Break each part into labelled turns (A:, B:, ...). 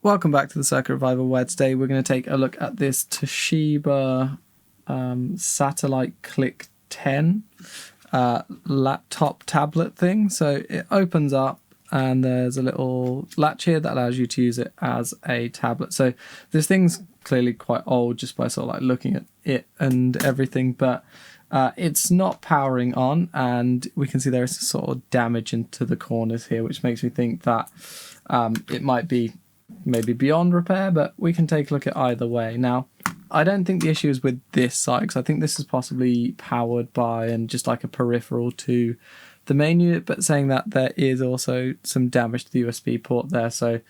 A: Welcome back to the Circuit Revival, where today we're going to take a look at this Toshiba Satellite Click 10 laptop tablet thing. So it opens up and there's a little latch here that allows you to use it as a tablet. So this thing's clearly quite old just by sort of like looking at it and everything, but it's not powering on, and we can see there is sort of damage into the corners here, which makes me think that it might be maybe beyond repair, but we can take a look at either way. Now, I don't think the issue is with this side, because I think this is possibly powered by and just like a peripheral to the main unit, but saying that there is also some damage to the USB port there, so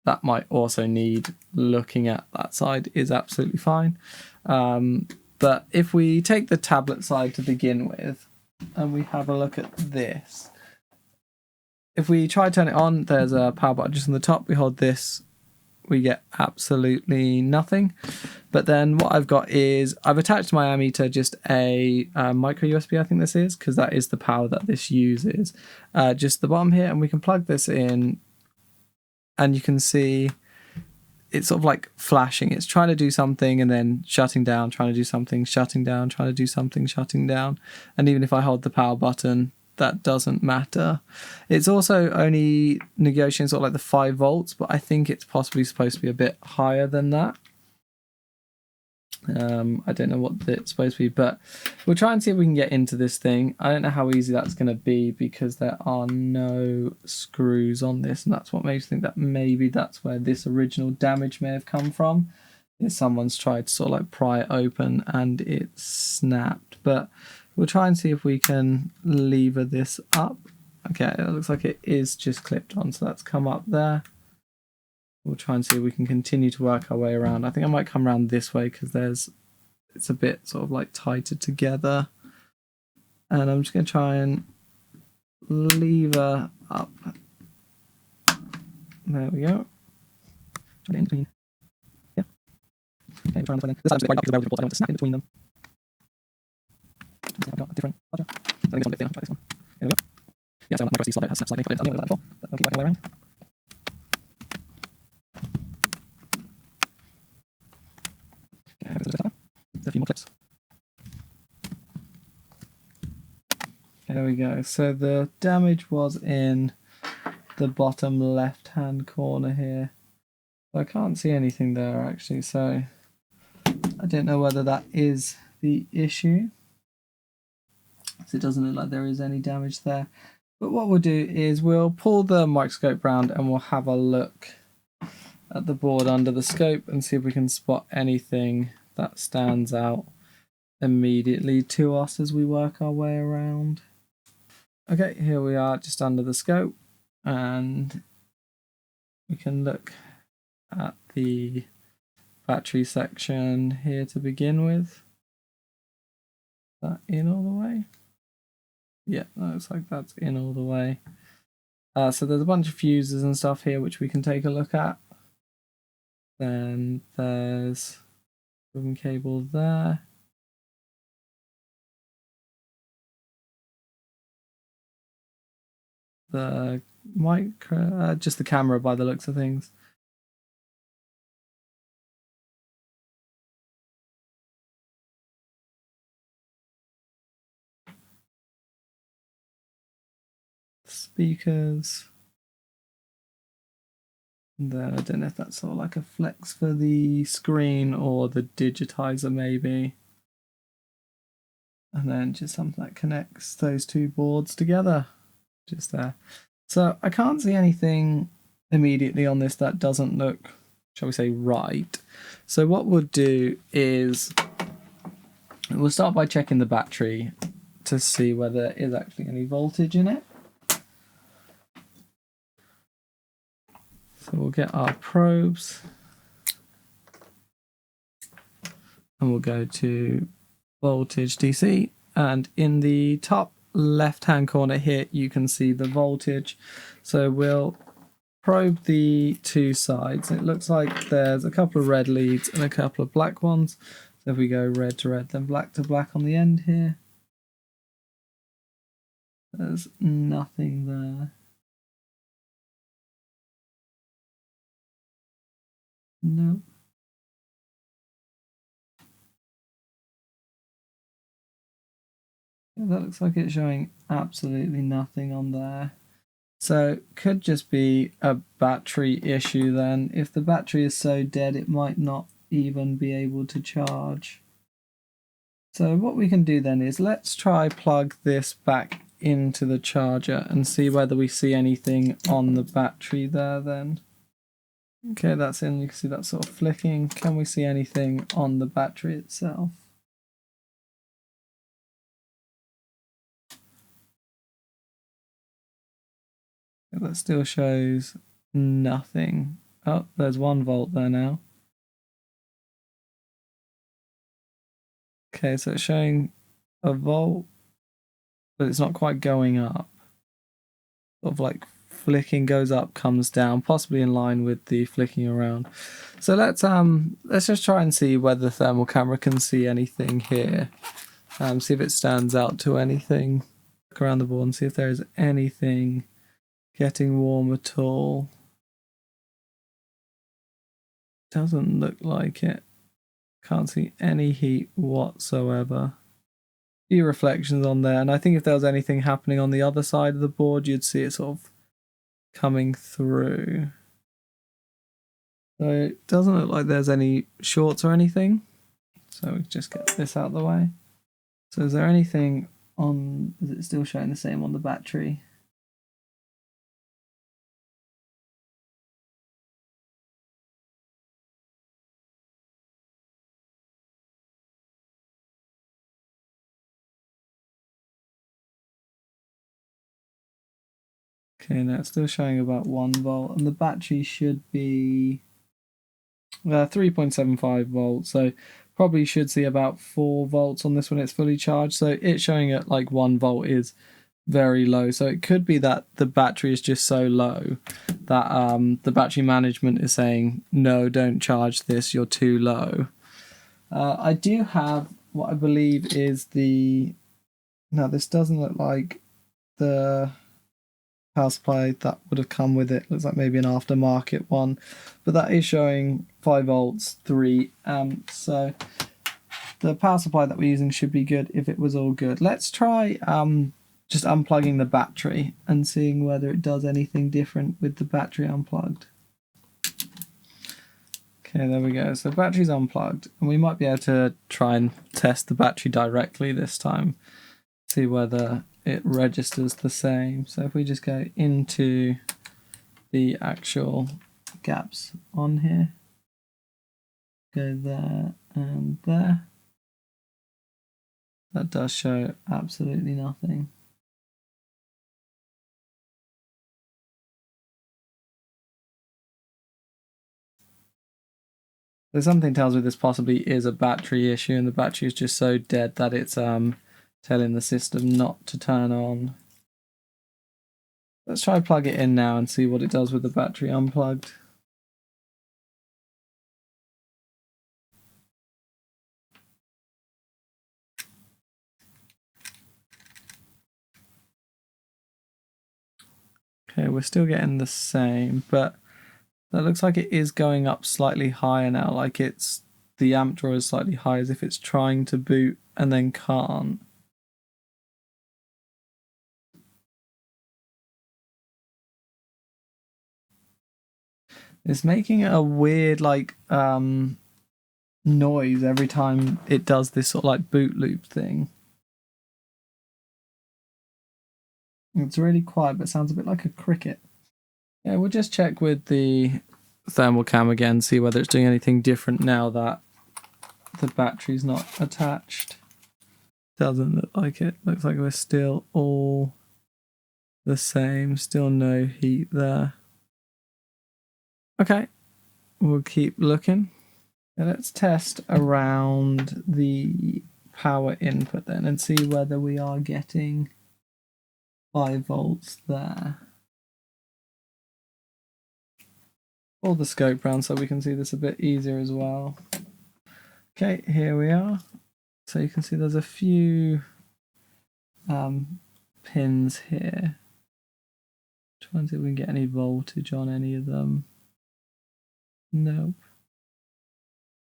A: that might also need looking at. That side is absolutely fine. But if we take the tablet side to begin with, and we have a look at this, if we try to turn it on, there's a power button just on the top. We hold this, we get absolutely nothing. But then what I've got is I've attached to my ammeter just a micro USB, I think this is, because that is the power that this uses. Just the bottom here, and we can plug this in, and you can see it's sort of like flashing. It's trying to do something and then shutting down, trying to do something, shutting down, trying to do something, shutting down. And even if I hold the power button, that doesn't matter. It's also only negotiating sort of like the 5 volts, but I think it's possibly supposed to be a bit higher than that. I don't know what it's supposed to be, but we'll try and see if we can get into this thing. I don't know how easy that's going to be because there are no screws on this, and that's what makes me think that maybe that's where this original damage may have come from. Is someone's tried to sort of like pry it open and it snapped. But we'll try and see if we can lever this up. Okay, it looks like it is just clipped on, so that's come up there. We'll try and see if we can continue to work our way around. I think I might come around this way because it's a bit sort of like tighter together. And I'm just going to try and lever up. There we go. Yeah. Okay, try this time it's a bit because I don't want to snap in between them. I've got a different charger. I think it's one a bit thinner. Try this one. There we go. Yeah, so my USB slot has snapped slightly. I've done that before, but I'll keep working my way around. A few more clips. There we go. So the damage was in the bottom left hand corner here. I can't see anything there actually, so I don't know whether that is the issue. So it doesn't look like there is any damage there. But what we'll do is we'll pull the microscope round and we'll have a look at the board under the scope and see if we can spot anything that stands out immediately to us as we work our way around. Okay, here we are just under the scope, and we can look at the battery section here to begin with. Is that in all the way? Yeah, that looks like that's in all the way. So there's a bunch of fuses and stuff here which we can take a look at. Then there's a ribbon cable there. The micro, just the camera by the looks of things. Speakers. And then I don't know if that's sort of like a flex for the screen or the digitizer maybe. And then just something that connects those two boards together. Just there. So I can't see anything immediately on this that doesn't look, shall we say, right. So what we'll do is we'll start by checking the battery to see whether there is actually any voltage in it. So we'll get our probes and we'll go to voltage DC, and in the top left hand corner here you can see the voltage. So we'll probe the two sides. It looks like there's a couple of red leads and a couple of black ones. So if we go red to red then black to black on the end here, there's nothing there. No. Yeah, that looks like it's showing absolutely nothing on there. So could just be a battery issue then. If the battery is so dead, it might not even be able to charge. So what we can do then is let's try plug this back into the charger and see whether we see anything on the battery there then. Okay, that's in. You can see that sort of flicking. Can we see anything on the battery itself? That still shows nothing. Oh, there's 1 volt there now. Okay, so it's showing a volt, but it's not quite going up. Sort of like flicking, goes up, comes down, possibly in line with the flicking around. So let's just try and see whether the thermal camera can see anything here. See if it stands out to anything. Look around the board and see if there is anything getting warm at all. Doesn't look like it. Can't see any heat whatsoever. Few reflections on there, and I think if there was anything happening on the other side of the board, you'd see it sort of coming through. So it doesn't look like there's any shorts or anything. So we just get this out of the way. So is there anything on, is it still showing the same on the battery? Okay, now it's still showing about 1 volt, and the battery should be 3.75 volts, so probably should see about 4 volts on this when it's fully charged. So it's showing at like 1 volt is very low. So it could be that the battery is just so low that the battery management is saying, no, don't charge this, you're too low. I do have what I believe is the... Now, this doesn't look like the power supply that would have come with it. Looks like maybe an aftermarket one, but that is showing 5 volts, 3 amps. So the power supply that we're using should be good if it was all good. Let's try just unplugging the battery and seeing whether it does anything different with the battery unplugged. Okay, there we go. So battery's unplugged, and we might be able to try and test the battery directly this time, see whether it registers the same. So if we just go into the actual gaps on here, go there and there, that does show absolutely nothing. So something tells me this possibly is a battery issue, and the battery is just so dead that it's telling the system not to turn on. Let's try plug it in now and see what it does with the battery unplugged. Okay, we're still getting the same, but that looks like it is going up slightly higher now, like it's the amp draw is slightly high, as if it's trying to boot and then can't. It's making a weird like noise every time it does this sort of like boot loop thing. It's really quiet, but it sounds a bit like a cricket. Yeah, we'll just check with the thermal cam again, see whether it's doing anything different now that the battery's not attached. Doesn't look like it. Looks like we're still all the same. Still no heat there. Okay, we'll keep looking. Now let's test around the power input then and see whether we are getting 5 volts there. Pull the scope round so we can see this a bit easier as well. Okay, here we are. So you can see there's a few pins here. Trying to see if we can get any voltage on any of them. Nope.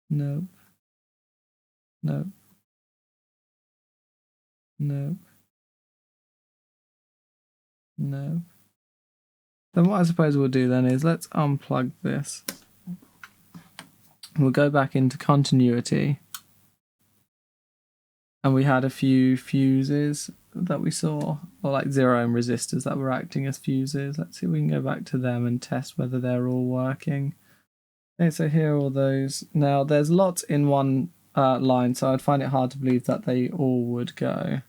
A: Nope. Nope. Nope. Nope. Then what I suppose we'll do then is let's unplug this. We'll go back into continuity. And we had a few fuses that we saw, or like 0 ohm resistors that were acting as fuses. Let's see if we can go back to them and test whether they're all working. Okay, so here are all those. Now there's lots in one line, so I'd find it hard to believe that they all would go.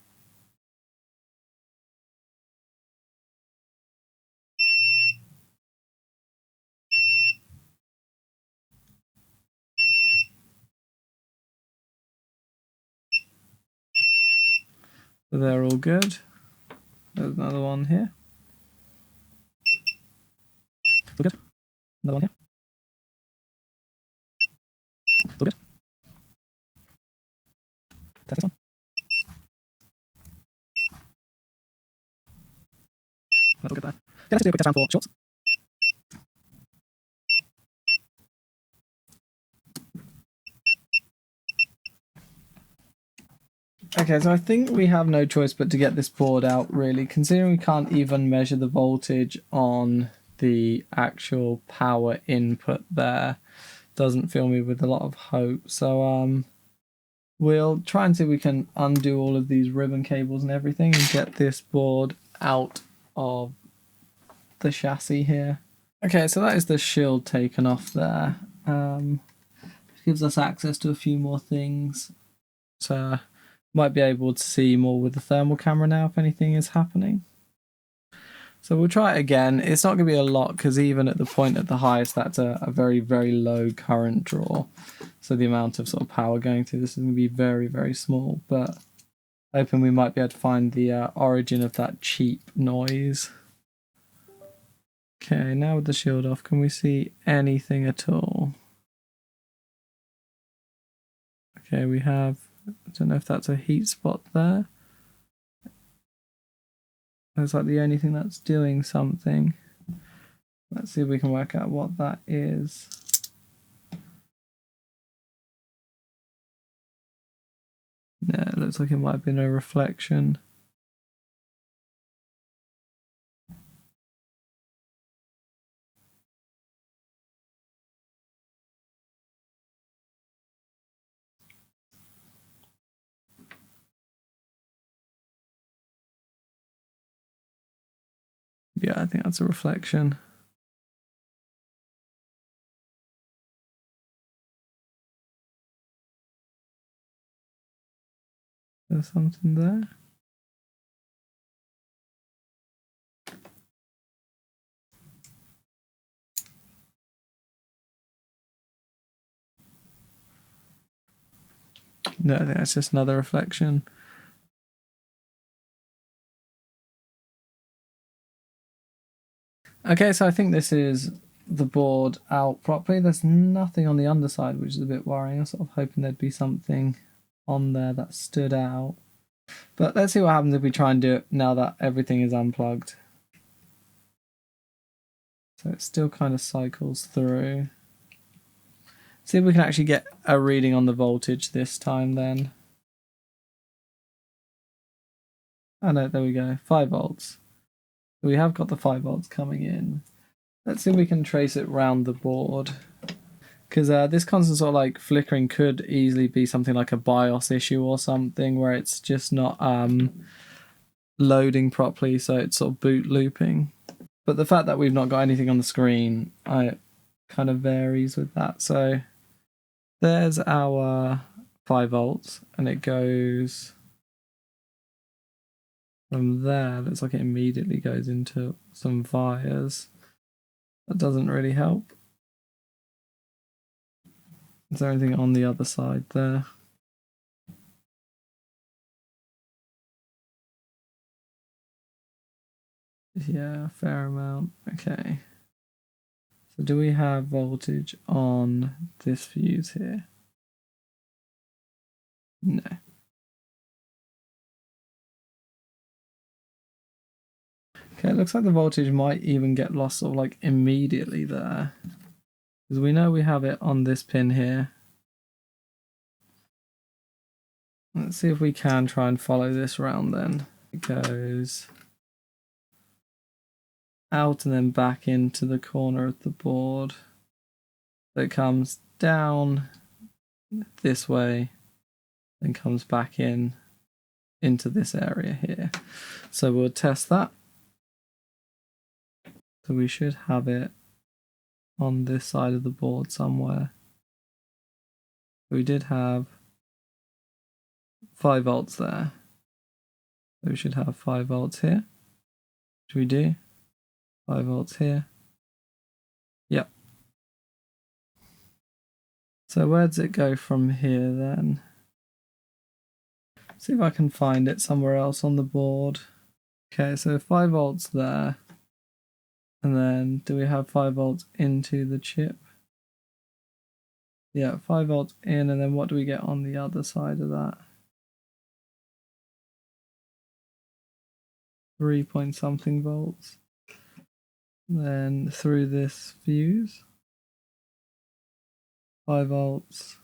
A: So they're all good. There's another one here. All good. Another one here. All good. Test this one. That's all good there. Okay, let's do a quick test round for shorts. Okay, so I think we have no choice but to get this board out, really, considering we can't even measure the voltage on the actual power input there. Doesn't fill me with a lot of hope. So we'll try and see if we can undo all of these ribbon cables and everything and get this board out of the chassis here. Okay, so that is the shield taken off there. Gives us access to a few more things. So might be able to see more with the thermal camera now if anything is happening. So we'll try it again. It's not going to be a lot because even at the point at the highest, that's a very, very low current draw. So the amount of sort of power going through this is going to be very, very small. But hoping we might be able to find the origin of that cheap noise. Okay, now with the shield off, can we see anything at all? Okay, we have, I don't know if that's a heat spot there. That's like the only thing that's doing something. Let's see if we can work out what that is. Yeah, it looks like it might have been a reflection. Yeah, I think that's a reflection. There's something there. No, I think that's just another reflection. Okay, so I think this is the board out properly. There's nothing on the underside, which is a bit worrying. I was sort of hoping there'd be something on there that stood out. But let's see what happens if we try and do it now that everything is unplugged. So it still kind of cycles through. See if we can actually get a reading on the voltage this time then. Oh no, there we go, 5 volts. So we have got the 5 volts coming in. Let's see if we can trace it round the board. Because this constant sort of like flickering could easily be something like a BIOS issue or something where it's just not loading properly, so it's sort of boot looping. But the fact that we've not got anything on the screen, it kind of varies with that. So there's our 5 volts, and it goes from there. Looks like it immediately goes into some wires. That doesn't really help. Is there anything on the other side there? Yeah, fair amount. Okay. So do we have voltage on this fuse here? No. Okay, it looks like the voltage might even get lost sort of like immediately there. Because we know we have it on this pin here. Let's see if we can try and follow this around then. It goes out and then back into the corner of the board. So it comes down this way, then comes back in into this area here. So we'll test that. So we should have it on this side of the board somewhere. We did have 5 volts there. So we should have 5 volts here. Should we do 5 volts here? Yep. So where does it go from here then? See if I can find it somewhere else on the board. Okay, so 5 volts there. And then do we have 5 volts into the chip? Yeah, 5 volts in, and then what do we get on the other side of that? 3 point something volts. Then through this fuse, 5 volts,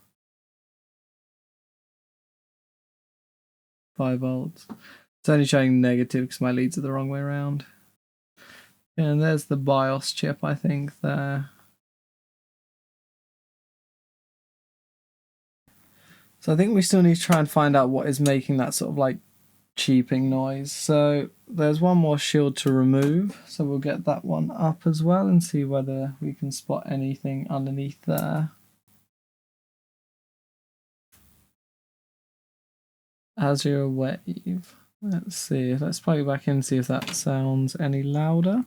A: 5 volts. It's only showing negative because my leads are the wrong way around. And there's the BIOS chip, I think, there. So I think we still need to try and find out what is making that sort of like cheeping noise. So there's one more shield to remove. So we'll get that one up as well and see whether we can spot anything underneath there. Azure Wave. Let's see. Let's plug it back in and see if that sounds any louder.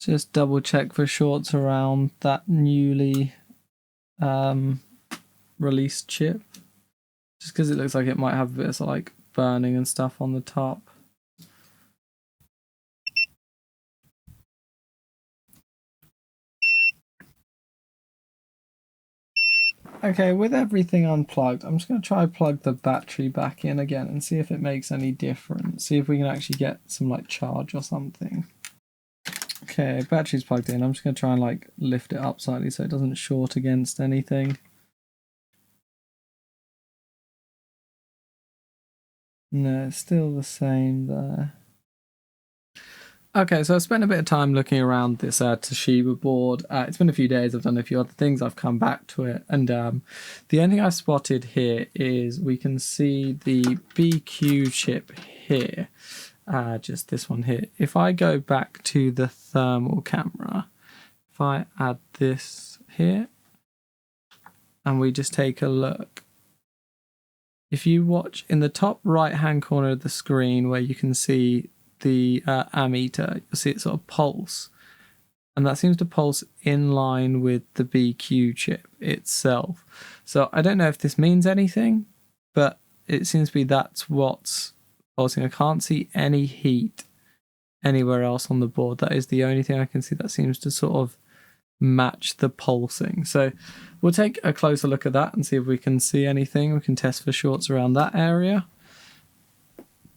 A: Just double check for shorts around that newly released chip. Just because it looks like it might have a bit of like burning and stuff on the top. Okay, with everything unplugged, I'm just going to try plug the battery back in again and see if it makes any difference. See if we can actually get some like charge or something. Okay, battery's plugged in. I'm just going to try and like lift it up slightly so it doesn't short against anything. No, it's still the same there. Okay, so I spent a bit of time looking around this Toshiba board. It's been a few days, I've done a few other things, I've come back to it, and the only thing I've spotted here is we can see the BQ chip here, just this one here. If I go back to the thermal camera, if I add this here, and we just take a look, if you watch in the top right hand corner of the screen where you can see the ammeter, you'll see it sort of pulse, and that seems to pulse in line with the BQ chip itself. So I don't know if this means anything, but it seems to be that's what's pulsing. I can't see any heat anywhere else on the board. That is the only thing I can see that seems to sort of match the pulsing. So we'll take a closer look at that and see if we can see anything. We can test for shorts around that area.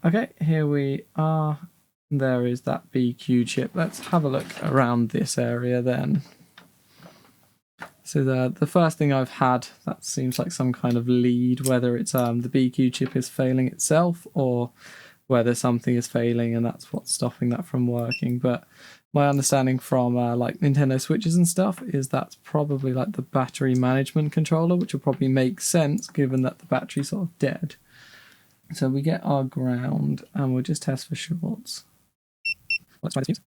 A: Okay, here we are. There is that BQ chip. Let's have a look around this area then. So the first thing I've had, that seems like some kind of lead, whether it's the BQ chip is failing itself or whether something is failing and that's what's stopping that from working. But my understanding from like Nintendo Switches and stuff is that's probably like the battery management controller, which will probably make sense given that the battery's sort of dead. So we get our ground and we'll just test for shorts. Let's try this fuse.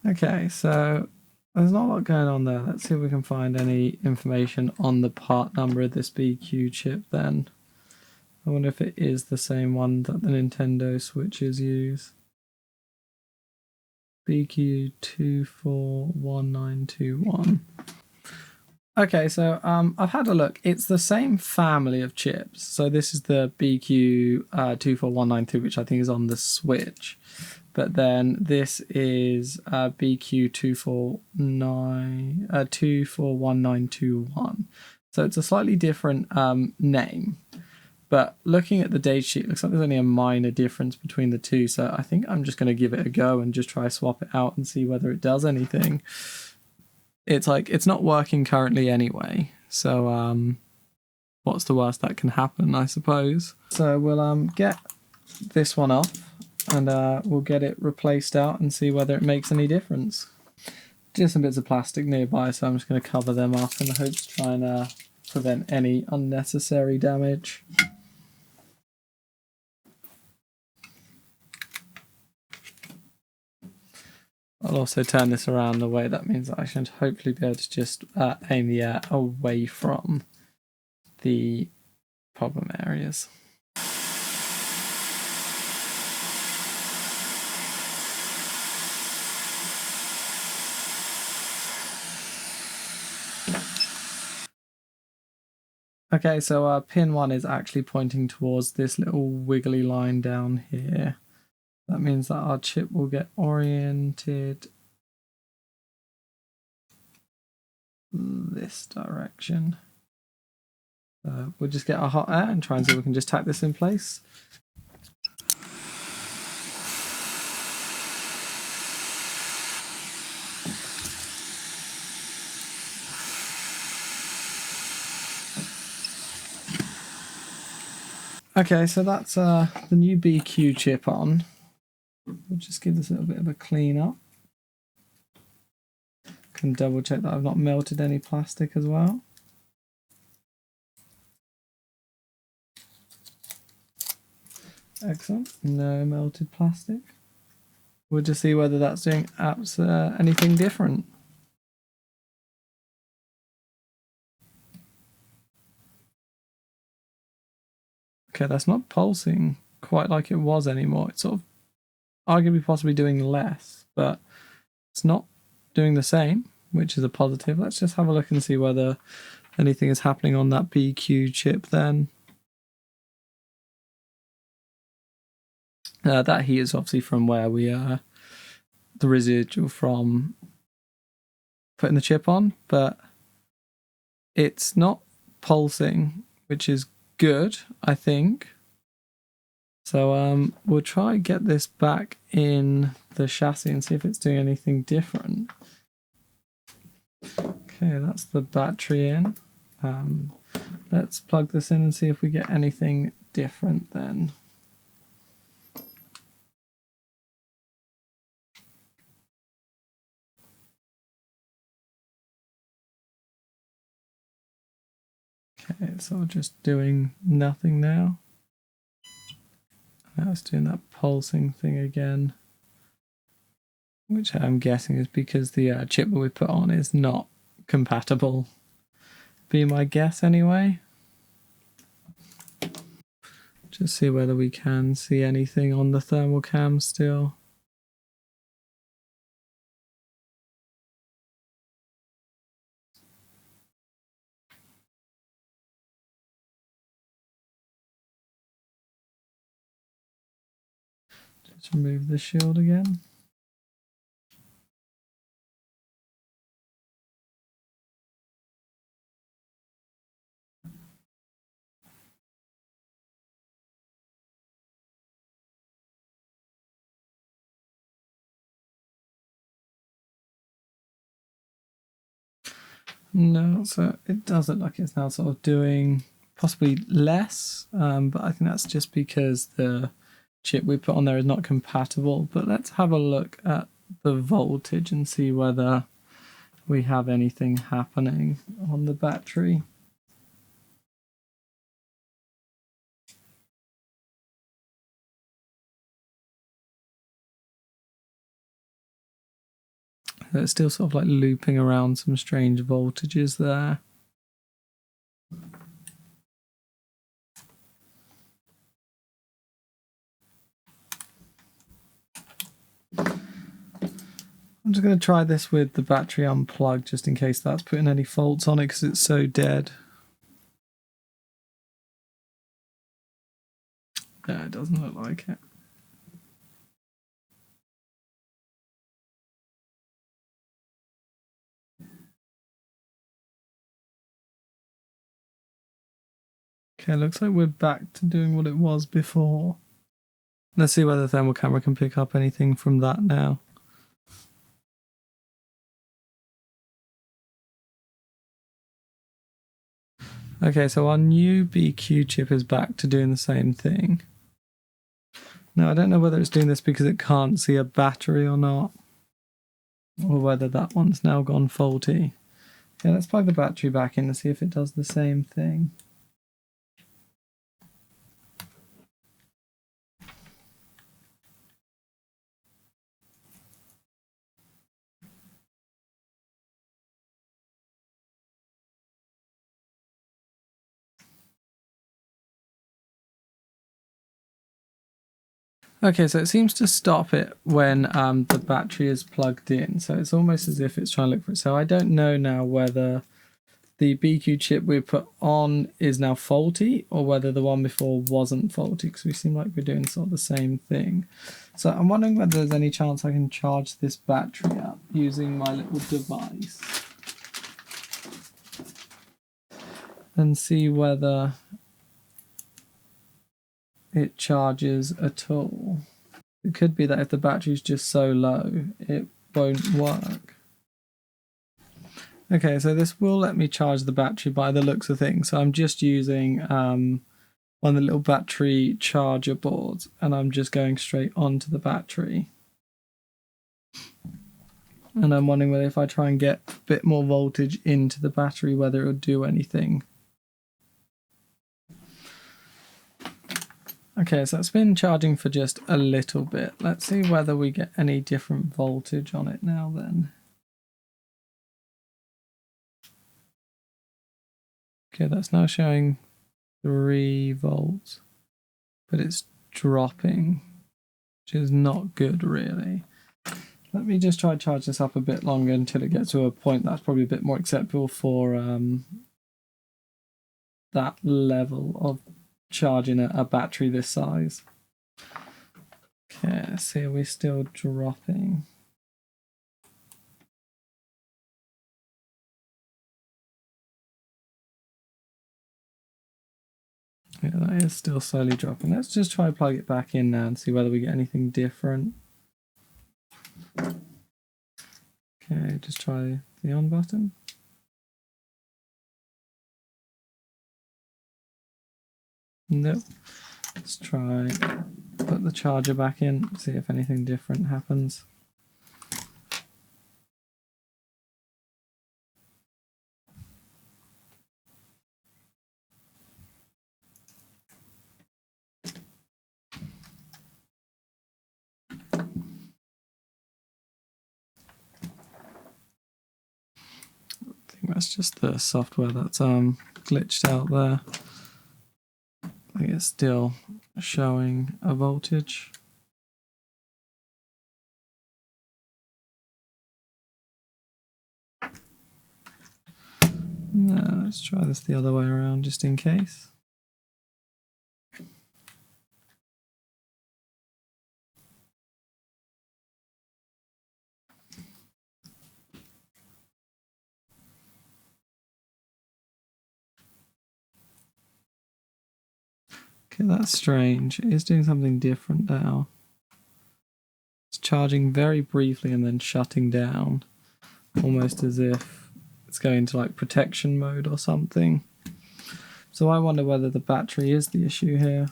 A: Okay, so there's not a lot going on there. Let's see if we can find any information on the part number of this BQ chip then. I wonder if it is the same one that the Nintendo Switches use. BQ241921. Okay, so I've had a look. It's the same family of chips. So this is the BQ24193, which I think is on the Switch. But then this is BQ241921. So it's a slightly different name. But looking at the data sheet, looks like there's only a minor difference between the two. So I think I'm just going to give it a go and just try swap it out and see whether it does anything. It's like, it's not working currently anyway. So what's the worst that can happen, I suppose. So we'll get this one off and we'll get it replaced out and see whether it makes any difference. Just some bits of plastic nearby, so I'm just going to cover them up in the hopes to try and prevent any unnecessary damage. I'll also turn this around the way. That means that I should hopefully be able to just aim the air away from the problem areas. Okay, so pin 1 is actually pointing towards this little wiggly line down here. That means that our chip will get oriented this direction. We'll just get our hot air and try and see if we can just tack this in place. Okay, so that's the new BQ chip on. We'll just give this a little bit of a clean up. Can double check that I've not melted any plastic as well. Excellent, no melted plastic. We'll just see whether that's doing anything different. Okay, that's not pulsing quite like it was anymore. It's sort of arguably possibly doing less, but it's not doing the same, which is a positive. Let's just have a look and see whether anything is happening on that BQ chip then. That heat is obviously from where we the residual from putting the chip on, but it's not pulsing, which is good, I think. So we'll try and get this back in the chassis and see if it's doing anything different. Okay, that's the battery in. Let's plug this in and see if we get anything different then. Okay, so just doing nothing now. Now it's doing that pulsing thing again, which I'm guessing is because the chip that we put on is not compatible. Be my guess anyway. Just see whether we can see anything on the thermal cam still. Just remove the shield again. No, so it does look like it's now sort of doing possibly less, but I think that's just because the chip we put on there is not compatible. But let's have a look at the voltage and see whether we have anything happening on the battery. So it's still sort of like looping around some strange voltages there. I'm just going to try this with the battery unplugged just in case that's putting any faults on it because it's so dead. Yeah, it doesn't look like it. Okay, looks like we're back to doing what it was before. Let's see whether the thermal camera can pick up anything from that now. Okay, so our new BQ chip is back to doing the same thing. Now, I don't know whether it's doing this because it can't see a battery or not, or whether that one's now gone faulty. Yeah, let's plug the battery back in and see if it does the same thing. Okay, so it seems to stop it when the battery is plugged in. So it's almost as if it's trying to look for it. So I don't know now whether the BQ chip we put on is now faulty or whether the one before wasn't faulty, because we seem like we're doing sort of the same thing. So I'm wondering whether there's any chance I can charge this battery up using my little device and see whether it charges at all. It could be that if the battery's just so low, it won't work. Okay, so this will let me charge the battery by the looks of things. So I'm just using one of the little battery charger boards, and I'm just going straight onto the battery. And I'm wondering whether if I try and get a bit more voltage into the battery, whether it would do anything. Okay, so it's been charging for just a little bit. Let's see whether we get any different voltage on it now then. Okay, that's now showing 3 volts, but it's dropping, which is not good really. Let me just try to charge this up a bit longer until it gets to a point that's probably a bit more acceptable for that level of charging a battery this size. Okay, let's see, are we still dropping? Yeah, that is still slowly dropping. Let's just try to plug it back in now and see whether we get anything different. Okay, just try the on button. Nope. Let's try put the charger back in, see if anything different happens. I think that's just the software that's glitched out there. I think it's still showing a voltage. No, let's try this the other way around just in case. Okay, that's strange. It is doing something different now. It's charging very briefly and then shutting down, almost as if it's going into like protection mode or something. So I wonder whether the battery is the issue here.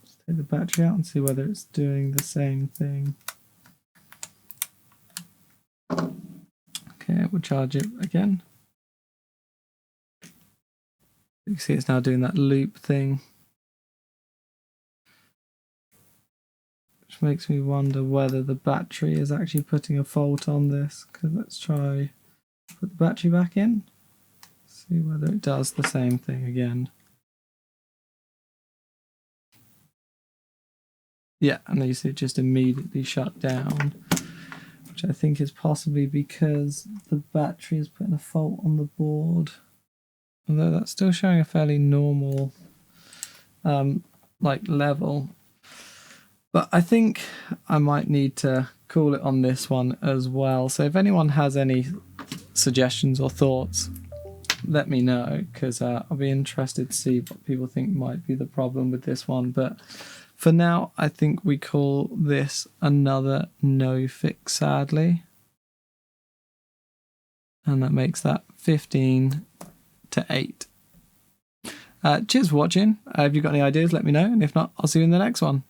A: Let's take the battery out and see whether it's doing the same thing. Okay, we'll charge it again. You can see it's now doing that loop thing, which makes me wonder whether the battery is actually putting a fault on this. Because let's try put the battery back in, see whether it does the same thing again. Yeah, and then you see it just immediately shut down, which I think is possibly because the battery is putting a fault on the board. Although that's still showing a fairly normal like level. But I think I might need to call it on this one as well. So if anyone has any suggestions or thoughts, let me know, because I'll be interested to see what people think might be the problem with this one. But for now, I think we call this another no fix, sadly. And that makes that 15 to 8. Cheers for watching. If you've got any ideas, let me know. And if not, I'll see you in the next one.